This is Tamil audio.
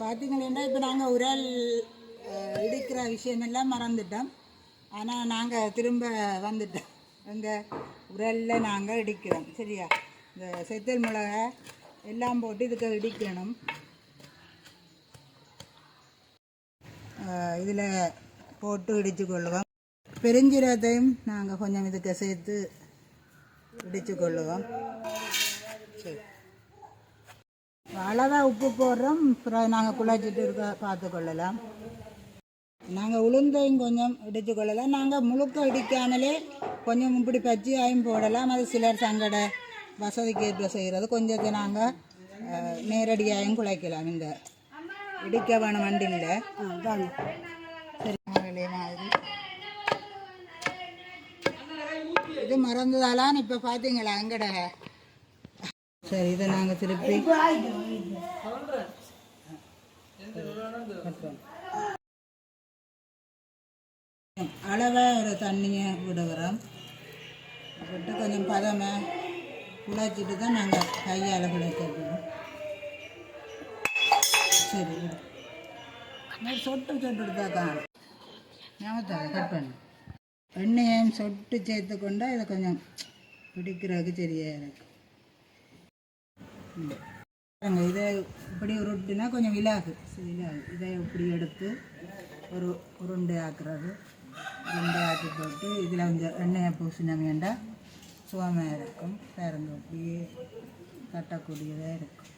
பார்த்தீங்கன்னா இப்போ நாங்கள் உரல் இடிக்கிற விஷயமெல்லாம் மறந்துட்டோம். ஆனால் நாங்கள் திரும்ப வந்துட்டோம். எங்கள் உரலில் நாங்கள் இடிக்கிறோம். சரியா? இந்த செத்தல் மிளகா எல்லாம் போட்டு இதுக்கு இடிக்கணும். இதில் போட்டு இடித்து கொள்ளுவோம். பெருஞ்சீரகத்தையும் நாங்கள் கொஞ்சம் இதுக்கு சேர்த்து இடித்து கொள்ளுவோம். சரி, அளவாக உப்பு போடுறோம். அப்புறம் நாங்கள் குழச்சிட்டு இருக்க பார்த்து கொள்ளலாம். நாங்கள் உளுந்தையும் கொஞ்சம் இடித்து கொள்ளலாம். நாங்கள் முழுக்க இடிக்காமலே கொஞ்சம் இப்படி பச்சையாயும் போடலாம். அது சிலர் சங்கட வசதிக்கு ஏற்ப செய்கிறது. கொஞ்சத்தை நாங்கள் நேரடியாகவும் குழைக்கலாம். இந்த இடிக்க வேணும் வண்டியில். சரி, மாதிரி இது மறந்ததாலான்னு இப்போ பார்த்தீங்களா எங்கட. சரி, இதை நாங்கள் திருப்பி அளவாக ஒரு தண்ணியை விடுகிறோம். விட்டு கொஞ்சம் பதமாக குழைச்சிட்டு தான் நாங்கள் கையால் குழைக்கணும். சரி, சொட்டு சொட்டு தான் காணும். ஞாபகத்தை கட் பண்ணு. எண்ணெயும் சொட்டு சேர்த்து கொண்டா இதை கொஞ்சம் பிடிக்கிறதுக்கு சரியாக இருக்கு. இதை இப்படி உருட்டுனா கொஞ்சம் விலாகு. இதை இப்படி எடுத்து ஒரு உருண்டை ஆக்குறது. உருண்டை ஆக்கி போட்டு இதில் கொஞ்சம் எண்ணெயை பூசினா வேண்டாம் சுகமாக இருக்கும். பேருந்து அப்படியே கட்டக்கூடியதாக இருக்கும்.